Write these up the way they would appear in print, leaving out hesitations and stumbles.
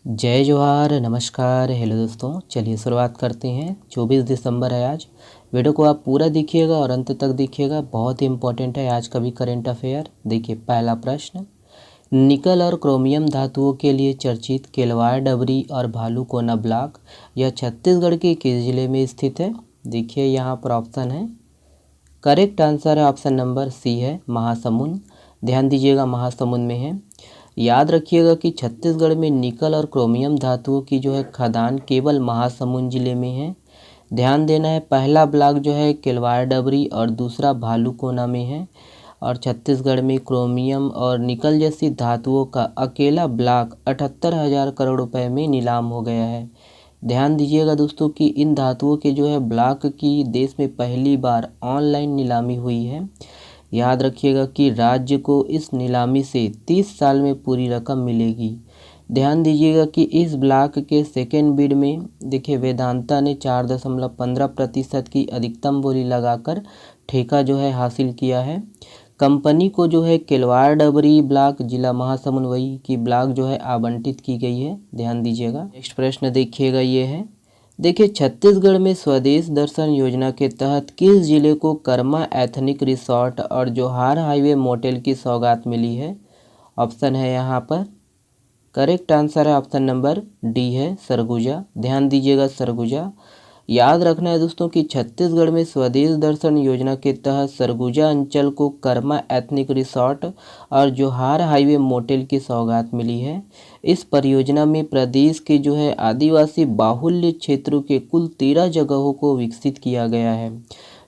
जय जोहार, नमस्कार, हेलो दोस्तों। चलिए शुरुआत करते हैं। 24 दिसंबर है आज। वीडियो को आप पूरा देखिएगा और अंत तक देखिएगा, बहुत ही इंपॉर्टेंट है आज का भी करंट अफेयर। देखिए पहला प्रश्न, निकल और क्रोमियम धातुओं के लिए चर्चित केलवाड़ डबरी और भालूकोना ब्लॉक यह छत्तीसगढ़ के किस जिले में स्थित है? देखिए यहाँ पर ऑप्शन है, करेक्ट आंसर है ऑप्शन नंबर सी है, महासमुंद। ध्यान दीजिएगा, महासमुंद में है। याद रखिएगा कि छत्तीसगढ़ में निकल और क्रोमियम धातुओं की जो है खदान केवल महासमुंद जिले में है। ध्यान देना है, पहला ब्लॉक जो है केलवाड़ डबरी और दूसरा भालूकोना में है। और छत्तीसगढ़ में क्रोमियम और निकल जैसी धातुओं का अकेला ब्लॉक 78,000 करोड़ रुपए में नीलाम हो गया है। ध्यान दीजिएगा दोस्तों कि इन धातुओं के जो है ब्लॉक की देश में पहली बार ऑनलाइन नीलामी हुई है। याद रखिएगा कि राज्य को इस नीलामी से 30 साल में पूरी रकम मिलेगी। ध्यान दीजिएगा कि इस ब्लॉक के सेकेंड बिड में देखिए वेदांता ने 4.15% की अधिकतम बोली लगाकर ठेका जो है हासिल किया है। कंपनी को जो है केलवाड़ डबरी ब्लॉक जिला महासमुंद वही की ब्लॉक जो है आवंटित की गई है। ध्यान दीजिएगा। नेक्स्ट प्रश्न देखिएगा, ये है, देखिए छत्तीसगढ़ में स्वदेश दर्शन योजना के तहत किस जिले को कर्मा एथनिक रिसॉर्ट और जोहार हाईवे मोटेल की सौगात मिली है? ऑप्शन है यहाँ पर, करेक्ट आंसर है ऑप्शन नंबर डी है, सरगुजा। ध्यान दीजिएगा, सरगुजा। याद रखना है दोस्तों कि छत्तीसगढ़ में स्वदेश दर्शन योजना के तहत सरगुजा अंचल को कर्मा एथनिक रिसॉर्ट और जोहार हाईवे मोटेल की सौगात मिली है। इस परियोजना में प्रदेश के जो है आदिवासी बाहुल्य क्षेत्रों के कुल 13 जगहों को विकसित किया गया है।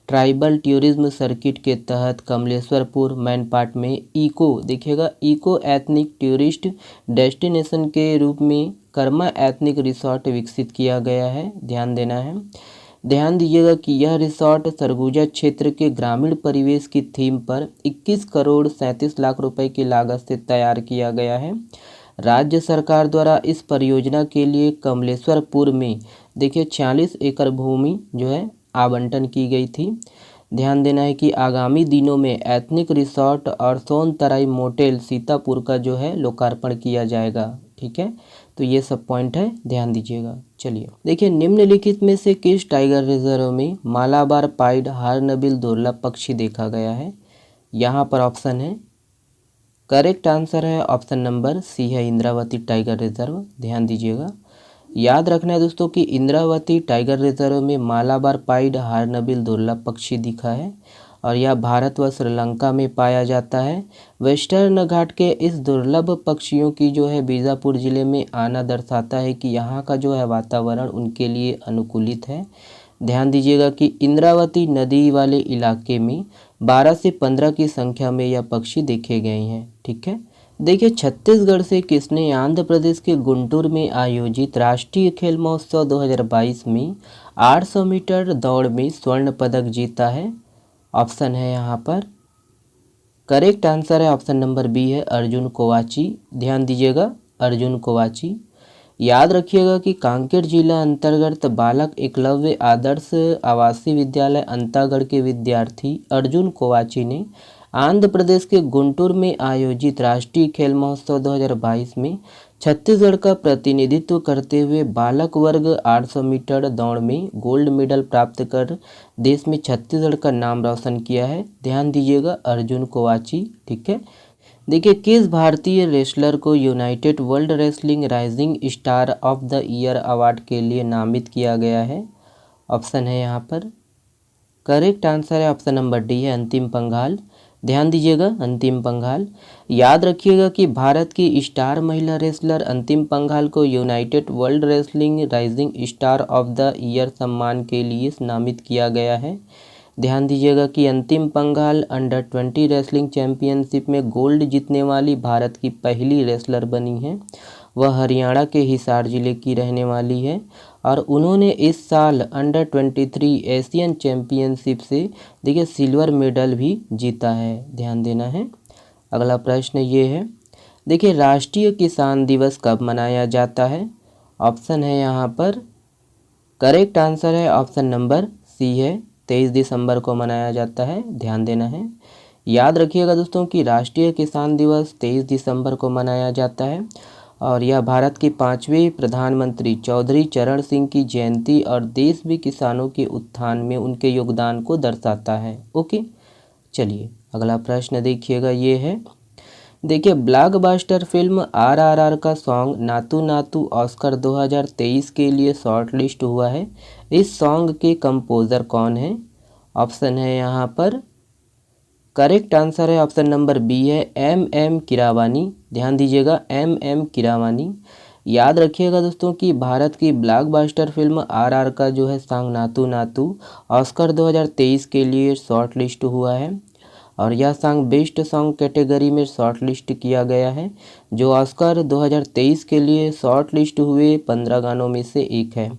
ट्राइबल टूरिज्म सर्किट के तहत कमलेश्वरपुर मैनपाट में इको देखिएगा इको एथनिक टूरिस्ट डेस्टिनेशन के रूप में कर्मा एथनिक रिसॉर्ट विकसित किया गया है। ध्यान देना है। ध्यान दीजिएगा कि यह रिसॉर्ट सरगुजा क्षेत्र के ग्रामीण परिवेश की थीम पर 21 करोड़ 37 लाख रुपए की लागत से तैयार किया गया है। राज्य सरकार द्वारा इस परियोजना के लिए कमलेश्वरपुर में देखिए 46 एकड़ भूमि जो है आवंटन की गई थी। ध्यान देना है कि आगामी दिनों में एथनिक रिसॉर्ट और सोनतराई मोटेल सीतापुर का जो है लोकार्पण किया जाएगा। ठीक है, तो ये सब पॉइंट है, ध्यान दीजिएगा। चलिए देखिए, निम्नलिखित में से किस टाइगर रिजर्व में मालाबार पाइड हार्नबिल दुर्लभ पक्षी देखा गया है? यहाँ पर ऑप्शन है, करेक्ट आंसर है ऑप्शन नंबर सी है, इंद्रावती टाइगर रिजर्व। ध्यान दीजिएगा। याद रखना है दोस्तों कि इंद्रावती टाइगर रिजर्व में मालाबार पाइड हार्नबिल दुर्लभ पक्षी दिखा है और यह भारत व श्रीलंका में पाया जाता है। वेस्टर्न घाट के इस दुर्लभ पक्षियों की जो है बीजापुर जिले में आना दर्शाता है कि यहाँ का जो है वातावरण उनके लिए अनुकूलित है। ध्यान दीजिएगा कि इंद्रावती नदी वाले इलाके में 12 से 15 की संख्या में यह पक्षी देखे गए हैं। ठीक है, देखिए छत्तीसगढ़ से किसने आंध्र प्रदेश के गुंटूर में आयोजित राष्ट्रीय खेल महोत्सव 2022 में 800 मीटर दौड़ में स्वर्ण पदक जीता है? ऑप्शन है यहाँ पर, करेक्ट आंसर है ऑप्शन नंबर बी है, अर्जुन कोवाची। ध्यान दीजिएगा, अर्जुन कोवाची। याद रखिएगा कि कांकेर जिला अंतर्गत बालक एकलव्य आदर्श आवासीय विद्यालय अंतागढ़ के विद्यार्थी अर्जुन कोवाची ने आंध्र प्रदेश के गुंटूर में आयोजित राष्ट्रीय खेल महोत्सव 2022 में छत्तीसगढ़ का प्रतिनिधित्व करते हुए बालक वर्ग 800 मीटर दौड़ में गोल्ड मेडल प्राप्त कर देश में छत्तीसगढ़ का नाम रोशन किया है। ध्यान दीजिएगा, अर्जुन कोवाची। ठीक है, देखिए किस भारतीय रेसलर को United world wrestling rising star of the year award के लिए नामित किया गया है? ऑप्शन है यहाँ पर, करेक्ट आंसर है ऑप्शन नंबर डी है, अंतिम पंघाल। ध्यान दीजिएगा, अंतिम पंघाल। याद रखिएगा कि भारत की स्टार महिला रेसलर अंतिम पंघाल को United world wrestling rising star of the year सम्मान के लिए नामित किया गया है। ध्यान दीजिएगा कि अंतिम पंघाल अंडर 20 रेसलिंग चैंपियनशिप में गोल्ड जीतने वाली भारत की पहली रेसलर बनी है। वह हरियाणा के हिसार जिले की रहने वाली है और उन्होंने इस साल अंडर 23 एशियन चैंपियनशिप से देखिए सिल्वर मेडल भी जीता है। ध्यान देना है। अगला प्रश्न ये है, देखिए राष्ट्रीय किसान दिवस कब मनाया जाता है? ऑप्शन है यहाँ पर, करेक्ट आंसर है ऑप्शन नंबर सी है, 23 दिसंबर को मनाया जाता है। ध्यान देना है। याद रखिएगा दोस्तों कि राष्ट्रीय किसान दिवस 23 दिसंबर को मनाया जाता है और यह भारत के 5वें प्रधानमंत्री चौधरी चरण सिंह की जयंती और देश में किसानों के उत्थान में उनके योगदान को दर्शाता है। ओके, चलिए अगला प्रश्न देखिएगा, ये है, देखिए ब्लॉकबस्टर फिल्म RRR का सॉन्ग नातू नातू ऑस्कर 2023 के लिए शॉर्ट लिस्ट हुआ है। इस सॉन्ग के कंपोज़र कौन है? ऑप्शन है यहाँ पर, करेक्ट आंसर है ऑप्शन नंबर बी है MM कीरावानी। ध्यान दीजिएगा, MM कीरावानी। याद रखिएगा दोस्तों कि भारत की ब्लॉकबस्टर फिल्म RR का जो है सॉन्ग नातू नातू ऑस्कर 2023 के लिए शॉर्ट लिस्ट हुआ है और यह सॉन्ग बेस्ट सॉन्ग कैटेगरी में शॉर्ट लिस्ट किया गया है, जो ऑस्कर 2023 के लिए शॉर्ट लिस्ट हुए 15 गानों में से एक है।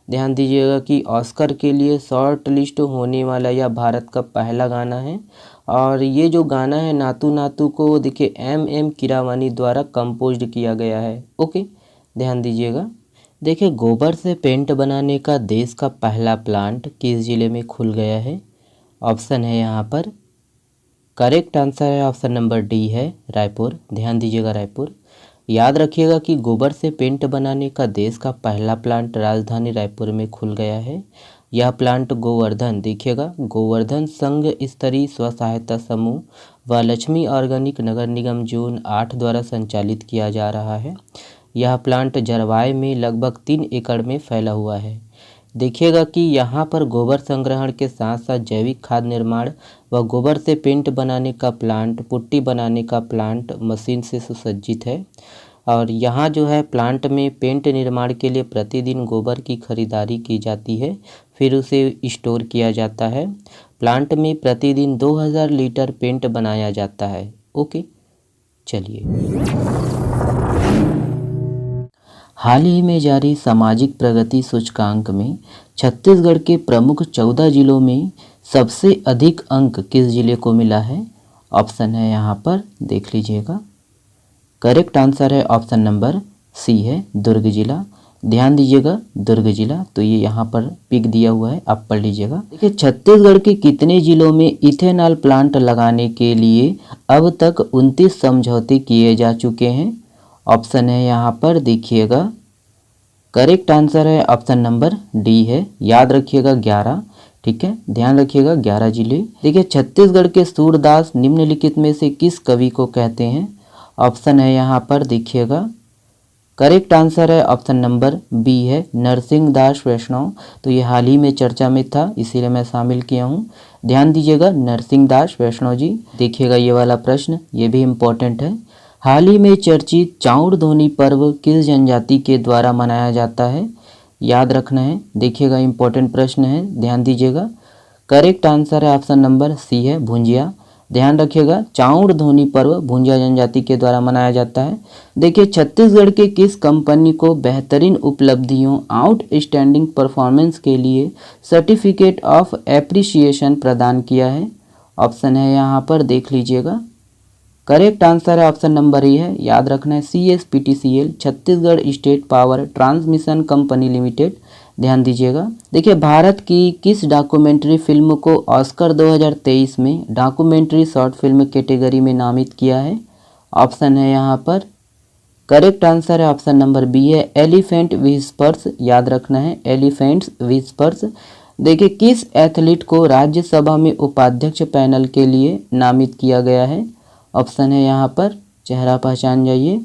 ध्यान दीजिएगा कि ऑस्कर के लिए शॉर्ट लिस्ट होने वाला यह भारत का पहला गाना है और ये जो गाना है नातू नातू को देखिए MM कीरावानी द्वारा कंपोज्ड किया गया है। ओके, ध्यान दीजिएगा। देखिए गोबर से पेंट बनाने का देश का पहला प्लांट किस ज़िले में खुल गया है? ऑप्शन है यहाँ पर, करेक्ट आंसर है ऑप्शन नंबर डी है रायपुर। ध्यान दीजिएगा, रायपुर। याद रखिएगा कि गोबर से पेंट बनाने का देश का पहला प्लांट राजधानी रायपुर में खुल गया है। यह प्लांट गोवर्धन, देखिएगा, गोवर्धन संघ स्तरीय स्व सहायता समूह व लक्ष्मी ऑर्गेनिक नगर निगम जोन 8 द्वारा संचालित किया जा रहा है। यह प्लांट जरवाय में लगभग 3 एकड़ में फैला हुआ है। देखिएगा कि यहाँ पर गोबर संग्रहण के साथ साथ जैविक खाद निर्माण व गोबर से पेंट बनाने का प्लांट, पुट्टी बनाने का प्लांट मशीन से सुसज्जित है और यहाँ जो है प्लांट में पेंट निर्माण के लिए प्रतिदिन गोबर की खरीदारी की जाती है, फिर उसे स्टोर किया जाता है। प्लांट में प्रतिदिन 2000 लीटर पेंट बनाया जाता है। ओके, चलिए हाल ही में जारी सामाजिक प्रगति सूचकांक में छत्तीसगढ़ के प्रमुख 14 जिलों में सबसे अधिक अंक किस जिले को मिला है? ऑप्शन है यहाँ पर, देख लीजिएगा। करेक्ट आंसर है ऑप्शन नंबर सी है दुर्ग जिला। ध्यान दीजिएगा, दुर्ग जिला, तो ये यहाँ पर पिक दिया हुआ है, आप पढ़ लीजिएगा। देखिए छत्तीसगढ़ के कितने जिलों में इथेनॉल प्लांट लगाने के लिए अब तक 29 समझौते किए जा चुके हैं? ऑप्शन है यहाँ पर, देखिएगा, करेक्ट आंसर है ऑप्शन नंबर डी है। याद रखिएगा 11, ठीक है, ध्यान रखिएगा 11 जिले। देखिए छत्तीसगढ़ के सूरदास निम्नलिखित में से किस कवि को कहते हैं? ऑप्शन है यहाँ पर, देखिएगा, करेक्ट आंसर है ऑप्शन नंबर बी है नरसिंह दास वैष्णव। तो ये हाल ही में चर्चा में था, इसीलिए मैं शामिल किया हूँ। ध्यान दीजिएगा, नरसिंह दास वैष्णव जी। देखिएगा ये वाला प्रश्न, ये भी इम्पोर्टेंट है। हाल ही में चर्चित चाउर धोनी पर्व किस जनजाति के द्वारा मनाया जाता है? याद रखना है, देखिएगा इम्पोर्टेंट प्रश्न है, ध्यान दीजिएगा। करेक्ट आंसर है ऑप्शन नंबर सी है भुंजिया। ध्यान रखिएगा, चाउर धोनी पर्व भुंजिया जनजाति के द्वारा मनाया जाता है। देखिए छत्तीसगढ़ के किस कंपनी को बेहतरीन उपलब्धियों आउटस्टैंडिंग परफॉर्मेंस के लिए सर्टिफिकेट ऑफ एप्रिसिएशन प्रदान किया है? ऑप्शन है यहाँ पर, देख लीजिएगा। करेक्ट आंसर है ऑप्शन नंबर ए है, याद रखना है CSPTCL, Chhattisgarh state power transmission company limited. ध्यान दीजिएगा। देखिए भारत की किस डॉक्यूमेंट्री फिल्म को ऑस्कर 2023 में डॉक्यूमेंट्री शॉर्ट फिल्म कैटेगरी में नामित किया है? ऑप्शन है यहाँ पर, करेक्ट आंसर है ऑप्शन नंबर बी है एलिफेंट विस्पर्स। याद रखना है, एलिफेंट्स विस्पर्स। देखिए किस एथलीट को राज्यसभा में उपाध्यक्ष पैनल के लिए नामित किया गया है? ऑप्शन है यहाँ पर, चेहरा पहचान जाइए।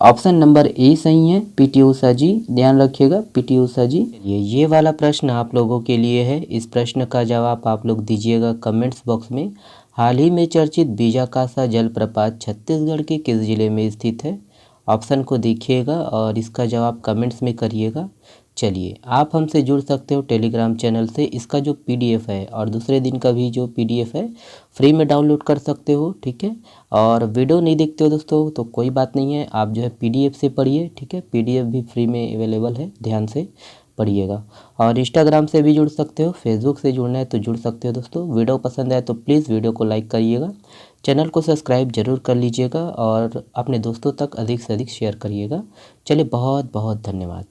ऑप्शन नंबर ए सही है, PT ऊषा जी। ध्यान रखिएगा, PT ऊषा जी। ये वाला प्रश्न आप लोगों के लिए है। इस प्रश्न का जवाब आप लोग दीजिएगा कमेंट्स बॉक्स में। हाल ही में चर्चित बीजाकासा जलप्रपात छत्तीसगढ़ के किस जिले में स्थित है? ऑप्शन को देखिएगा और इसका जवाब कमेंट्स में करिएगा। चलिए आप हमसे जुड़ सकते हो टेलीग्राम चैनल से। इसका जो PDF है और दूसरे दिन का भी जो PDF है फ्री में डाउनलोड कर सकते हो, ठीक है। और वीडियो नहीं देखते हो दोस्तों तो कोई बात नहीं है, आप जो है PDF से पढ़िए, ठीक है। PDF भी फ्री में अवेलेबल है, ध्यान से पढ़िएगा। और इंस्टाग्राम से भी जुड़ सकते हो, फेसबुक से जुड़ना है तो जुड़ सकते हो दोस्तों। वीडियो पसंद आए तो प्लीज़ वीडियो को लाइक करिएगा, चैनल को सब्सक्राइब जरूर कर लीजिएगा और अपने दोस्तों तक अधिक से अधिक शेयर करिएगा। चलिए बहुत बहुत धन्यवाद।